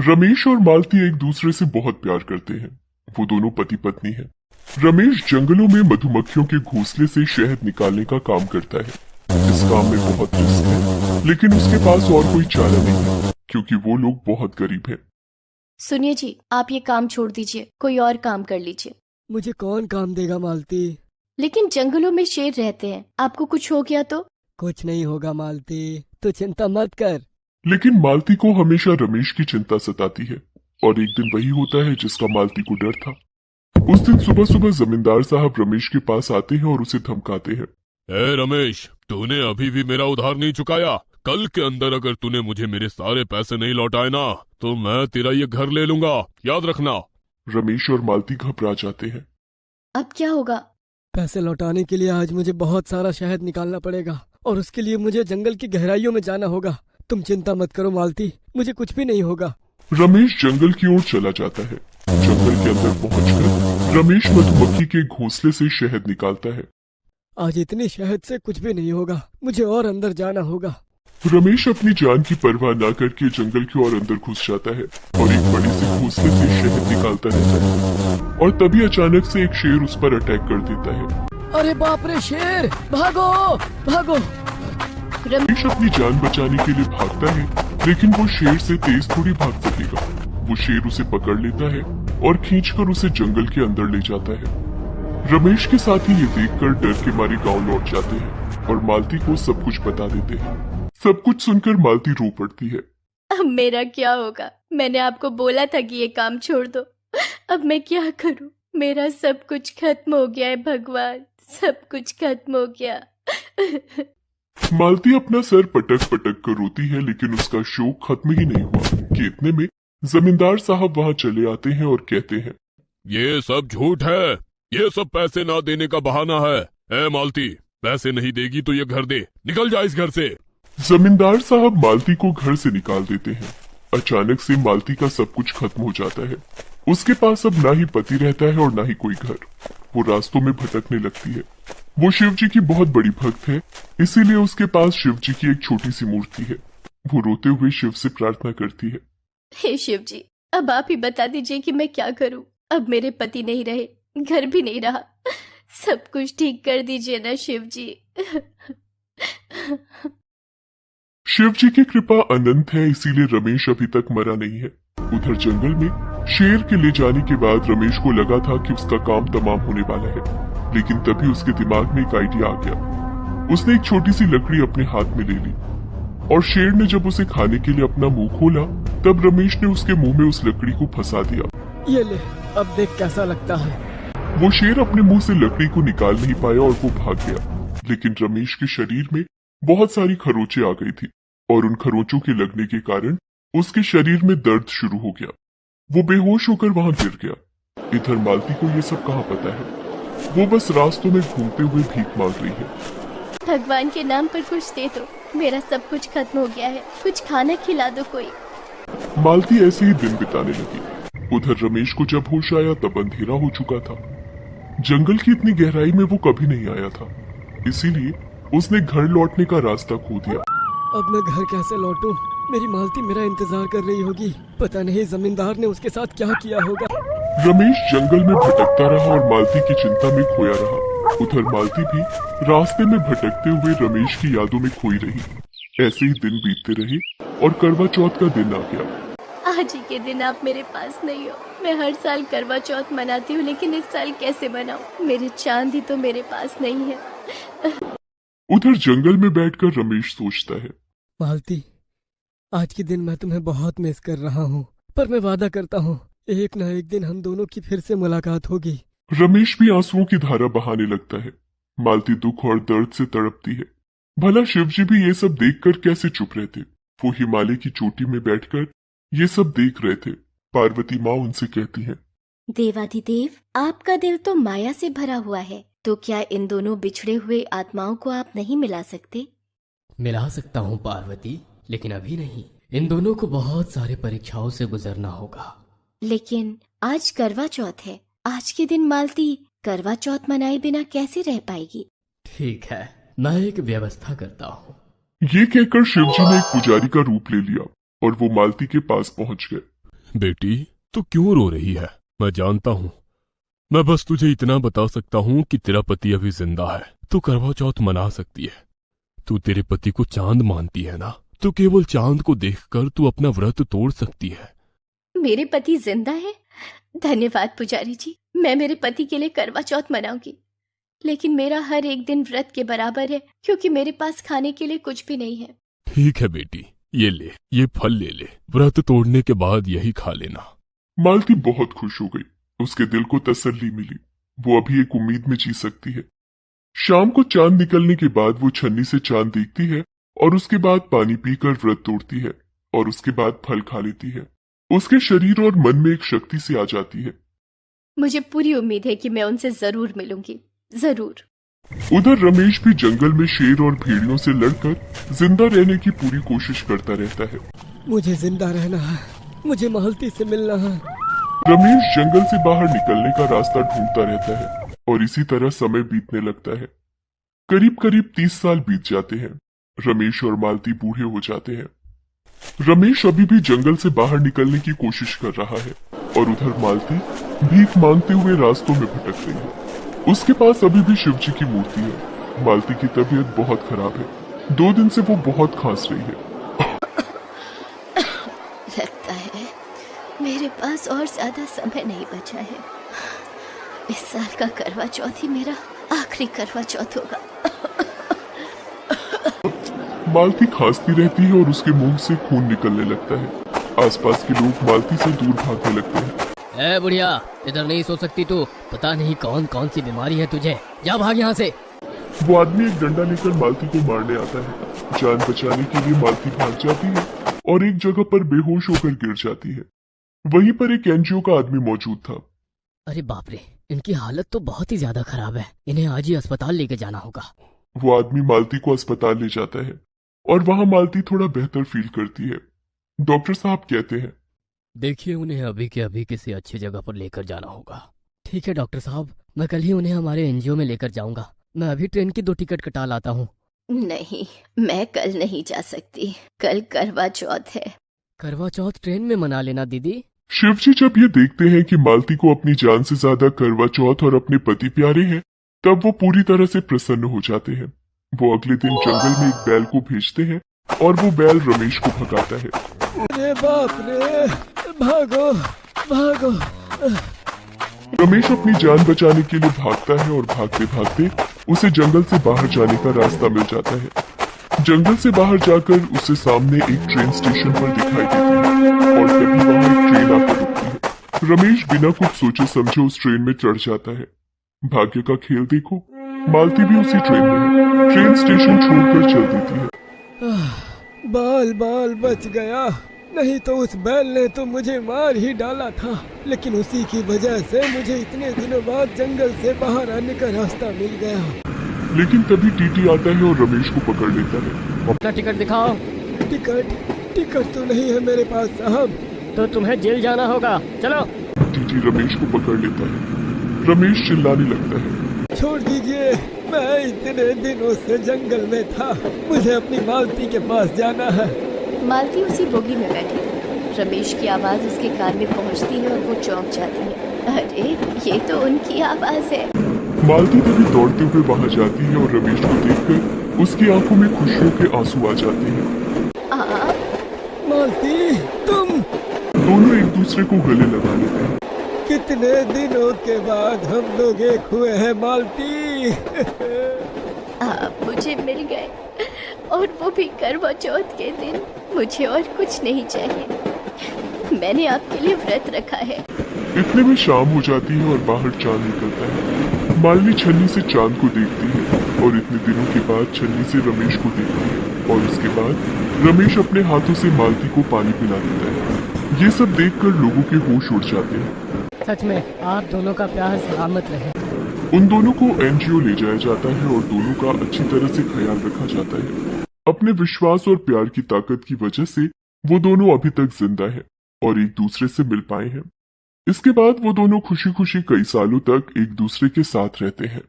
रमेश और मालती एक दूसरे से बहुत प्यार करते हैं। वो दोनों पति पत्नी हैं। रमेश जंगलों में मधुमक्खियों के घोंसले से शहद निकालने का काम करता है। इस काम में बहुत रिस्क है, लेकिन उसके पास और कोई चारा नहीं है, क्योंकि वो लोग बहुत गरीब हैं। सुनिए जी, आप ये काम छोड़ दीजिए, कोई और काम कर लीजिए। मुझे कौन काम देगा मालती? लेकिन जंगलों में शेर रहते हैं, आपको कुछ हो गया तो? कुछ नहीं होगा मालती, तो चिंता मत कर। लेकिन मालती को हमेशा रमेश की चिंता सताती है, और एक दिन वही होता है जिसका मालती को डर था। उस दिन सुबह सुबह जमींदार साहब रमेश के पास आते हैं और उसे धमकाते हैं। ए रमेश, तूने अभी भी मेरा उधार नहीं चुकाया। कल के अंदर अगर तूने मुझे मेरे सारे पैसे नहीं लौटाए ना, तो मैं तेरा ये घर ले लूंगा, याद रखना। रमेश और मालती घबरा जाते हैं। अब क्या होगा? पैसे लौटाने के लिए आज मुझे बहुत सारा शहद निकालना पड़ेगा, और उसके लिए मुझे जंगल की गहराइयों में जाना होगा। तुम चिंता मत करो मालती, मुझे कुछ भी नहीं होगा। रमेश जंगल की ओर चला जाता है। जंगल के अंदर पहुंचकर रमेश मधुमक्खी के घोंसले से शहद निकालता है। आज इतनी शहद से कुछ भी नहीं होगा, मुझे और अंदर जाना होगा। रमेश अपनी जान की परवाह न करके जंगल की ओर अंदर घुस जाता है और एक बड़ी सी घोंसले से शहद निकालता रहता है। और तभी अचानक से एक शेर उस पर अटैक कर देता है। अरे बाप रे, शेर! भागो भागो! रमेश अपनी जान बचाने के लिए भागता है, लेकिन वो शेर से तेज थोड़ी भाग सकेगा। वो शेर उसे पकड़ लेता है और खींचकर उसे जंगल के अंदर ले जाता है। रमेश के साथी ये देखकर डर के मारे गांव लौट जाते हैं और मालती को सब कुछ बता देते हैं। सब कुछ सुनकर मालती रो पड़ती है। अब मेरा क्या होगा? मैंने आपको बोला था कि ये काम छोड़ दो। अब मैं क्या करूं? मेरा सब कुछ खत्म हो गया है भगवान, सब कुछ खत्म हो गया। मालती अपना सर पटक पटक कर रोती है, लेकिन उसका शोक खत्म ही नहीं हुआ कि इतने में जमींदार साहब वहां चले आते हैं और कहते हैं, ये सब झूठ है, ये सब पैसे ना देने का बहाना है। ए मालती, पैसे नहीं देगी तो ये घर दे, निकल जा इस घर से। जमींदार साहब मालती को घर से निकाल देते हैं। अचानक से मालती का सब कुछ खत्म हो जाता है। उसके पास अब ना ही पति रहता है और ना ही कोई घर। वो रास्तों में भटकने लगती है। वो शिव जी की बहुत बड़ी भक्त है, इसीलिए उसके पास शिव जी की एक छोटी सी मूर्ति है। वो रोते हुए शिव से प्रार्थना करती है। हे शिव जी, अब आप ही बता दीजिए कि मैं क्या करूं। अब मेरे पति नहीं रहे, घर भी नहीं रहा, सब कुछ ठीक कर दीजिए ना शिव जी। शिव जी की कृपा अनंत है, इसीलिए रमेश अभी तक मरा नहीं है। उधर जंगल में शेर के ले जाने के बाद रमेश को लगा था कि उसका काम तमाम होने वाला है, लेकिन तभी उसके दिमाग में एक आइडिया आ गया। उसने एक छोटी सी लकड़ी अपने हाथ में ले ली और शेर ने जब उसे खाने के लिए अपना मुंह खोला, तब रमेश ने उसके मुंह में उस लकड़ी को फंसा दिया। ये ले, अब देख कैसा लगता है। वो शेर अपने मुंह से लकड़ी को निकाल नहीं पाया और वो भाग गया, लेकिन रमेश के शरीर में बहुत सारी खरोंचें आ गई थी और उन खरोंचों के लगने के कारण उसके शरीर में दर्द शुरू हो गया। वो बेहोश होकर वहां गिर गया। इधर मालती को ये सब कहाँ पता है। वो बस रास्तों में घूमते हुए भीख मांग रही है। भगवान के नाम पर कुछ दे दो, मेरा सब कुछ खत्म हो गया है, कुछ खाना खिला दो कोई। मालती ऐसे ही दिन बिताने लगी। उधर रमेश को जब होश आया तब अंधेरा हो चुका था। जंगल की इतनी गहराई में वो कभी नहीं आया था, इसीलिए उसने घर लौटने का रास्ता खो दिया। अब मैं घर कैसे लौटूं? मेरी मालती मेरा इंतजार कर रही होगी। पता नहीं जमींदार ने उसके साथ क्या किया होगा। रमेश जंगल में भटकता रहा और मालती की चिंता में खोया रहा। उधर मालती भी रास्ते में भटकते हुए रमेश की यादों में खोई रही। ऐसे ही दिन बीतते रहे और करवा चौथ का दिन आ गया। आज ही के दिन आप मेरे पास नहीं हो। मैं हर साल करवा चौथ मनाती हूँ, लेकिन इस साल कैसे मनाऊं? मेरे चांद ही तो मेरे पास नहीं है। उधर जंगल में बैठकर रमेश सोचता है, मालती, आज के दिन मैं तुम्हें बहुत मिस कर रहा हूँ, पर मैं वादा करता हूँ एक न एक दिन हम दोनों की फिर से मुलाकात होगी। रमेश भी आंसुओं की धारा बहाने लगता है। मालती दुख और दर्द से तड़पती है। भला शिवजी भी ये सब देखकर कैसे चुप रहते। वो हिमालय की चोटी में बैठकर ये सब देख रहे थे। पार्वती माँ उनसे कहती है, देवाधिदेव, आपका दिल तो माया से भरा हुआ है, तो क्या इन दोनों बिछड़े हुए आत्माओं को आप नहीं मिला सकते? मिला सकता हूँ पार्वती, लेकिन अभी नहीं। इन दोनों को बहुत सारे परीक्षाओं से गुजरना होगा। लेकिन आज करवा चौथ है। आज के दिन मालती करवा चौथ मनाए बिना कैसे रह पाएगी? ठीक है, मैं एक व्यवस्था करता हूँ। ये कहकर शिवजी ने एक पुजारी का रूप ले लिया और वो मालती के पास पहुंच गए। बेटी, तू क्यों रो रही है? मैं जानता हूँ। मैं बस तुझे इतना बता सकता हूँ कि तेरा पति अभी जिंदा है। तू करवा चौथ मना सकती है। तू तेरे पति को चांद मानती है ना, तो केवल चांद को देखकर तू अपना व्रत तोड़ सकती है। मेरे पति जिंदा है? धन्यवाद पुजारी जी, मैं मेरे पति के लिए करवा चौथ मनाऊंगी। लेकिन मेरा हर एक दिन व्रत के बराबर है, क्योंकि मेरे पास खाने के लिए कुछ भी नहीं है। ठीक है बेटी, ये ले, ये फल ले ले। व्रत तोड़ने के बाद यही खा लेना। मालती बहुत खुश हो गई। उसके दिल को तसल्ली मिली। वो अभी एक उम्मीद में जी सकती है। शाम को चांद निकलने के बाद वो छन्नी से चांद देखती है और उसके बाद पानी पीकर व्रत तोड़ती है और उसके बाद फल खा लेती है। उसके शरीर और मन में एक शक्ति सी आ जाती है। मुझे पूरी उम्मीद है कि मैं उनसे जरूर मिलूंगी, जरूर। उधर रमेश भी जंगल में शेर और भेड़ियों से लड़कर जिंदा रहने की पूरी कोशिश करता रहता है। मुझे जिंदा रहना है, मुझे मालती से मिलना है। रमेश जंगल से बाहर निकलने का रास्ता ढूंढता रहता है और इसी तरह समय बीतने लगता है। करीब करीब 30 साल बीत जाते हैं। रमेश और मालती बूढ़े हो जाते हैं। रमेश अभी भी जंगल से बाहर निकलने की कोशिश कर रहा है और उधर मालती भीख मांगते हुए रास्तों में भटक रही है। उसके पास अभी भी शिवजी की मूर्ति है। मालती की तबीयत बहुत खराब है। 2 दिन से वो बहुत खांस रही है। लगता है मेरे पास और ज्यादा समय नहीं बचा है। इस साल का करवा चौथ ही मेरा आखिरी करवा चौथ होगा। मालती खांसती रहती है और उसके मुंह से खून निकलने लगता है। आसपास के लोग मालती से दूर भागने लगते हैं। ए बुढ़िया, इधर नहीं सो सकती तू। पता नहीं कौन कौन सी बीमारी है तुझे। जा भाग यहाँ से। वो आदमी एक डंडा लेकर मालती को मारने आता है। जान बचाने के लिए मालती भाग जाती है और एक जगह पर बेहोश होकर गिर जाती है। वहीं पर एक एनजीओ का आदमी मौजूद था। अरे बाप रे, इनकी हालत तो बहुत ही ज्यादा खराब है। इन्हें आज ही अस्पताल लेके जाना होगा। वो आदमी मालती को अस्पताल ले जाता है और वहां मालती थोड़ा बेहतर फील करती है। डॉक्टर साहब कहते हैं, देखिए, उन्हें अभी के अभी किसी अच्छी जगह पर लेकर जाना होगा। ठीक है डॉक्टर साहब, मैं कल ही उन्हें हमारे एनजीओ में लेकर जाऊंगा। मैं अभी ट्रेन की 2 टिकट कटा लाता हूँ। नहीं, मैं कल नहीं जा सकती। कल करवा चौथ है। करवा चौथ ट्रेन में मना लेना दीदी। शिवजी जब ये देखते हैं कि मालती को अपनी जान से ज्यादा करवा चौथ और अपने पति प्यारे हैं, तब वो पूरी तरह से प्रसन्न हो जाते हैं। वो अगले दिन जंगल में एक बैल को भेजते हैं और वो बैल रमेश को भगाता है। अरे बाप रे, भागो भागो। रमेश अपनी जान बचाने के लिए भागता है और भागते भागते उसे जंगल से बाहर जाने का रास्ता मिल जाता है। जंगल से बाहर जाकर उसे सामने एक ट्रेन स्टेशन पर दिखाई देती है और तभी वहां एक ट्रेन आकर रुकती है। रमेश बिना कुछ सोचे समझे उस ट्रेन में चढ़ जाता है। भाग्य का खेल देखो, मालती भी उसी ट्रेन में है। ट्रेन स्टेशन छोड़कर चल देती है। बाल बाल बच गया, नहीं तो उस बैल ने तो मुझे मार ही डाला था। लेकिन उसी की वजह से मुझे इतने दिनों बाद जंगल से बाहर आने का रास्ता मिल गया। लेकिन तभी टीटी आता है और रमेश को पकड़ लेता है। अपना टिकट दिखाओ। टिकट तो नहीं है मेरे पास साहब। तो तुम्हें जेल जाना होगा, चलो। टीटी रमेश को पकड़ लेता है। रमेश चिल्लाने लगता है, छोड़ दीजिए, मैं इतने दिनों से जंगल में था। मुझे अपनी मालती के पास जाना है। मालती उसी बोगी में बैठी थी। रमेश की आवाज उसके कान में पहुंचती है और वो चौंक जाती है। अरे, ये तो उनकी आवाज है। मालती तभी दौड़ते हुए वहां जाती है और रमेश को देखकर उसकी आंखों में खुशियों के आंसू आ जाते हैं। मालती, तुम? दोनों एक दूसरे को गले लगा लेते हैं। कितने दिनों के बाद हम लोग एक हुए हैं मालती। आप मुझे मिल गए, और वो भी करवा चौथ के दिन। मुझे और कुछ नहीं चाहिए। मैंने आपके लिए व्रत रखा है। इतने में शाम हो जाती है और बाहर चांद निकलता है। मालवी छन्नी से चांद को देखती है और इतने दिनों के बाद छन्नी से रमेश को देखती है और उसके बाद रमेश अपने हाथों से मालती को पानी पिला देता है। ये सब देखकर लोगों के होश उड़ जाते हैं। सच में आप दोनों का प्यार सलामत रहे। उन दोनों को एनजीओ ले जाया जाता है और दोनों का अच्छी तरह से ख्याल रखा जाता है। अपने विश्वास और प्यार की ताकत की वजह से वो दोनों अभी तक जिंदा है और एक दूसरे से मिल पाए हैं। इसके बाद वो दोनों खुशी खुशी कई सालों तक एक दूसरे के साथ रहते हैं।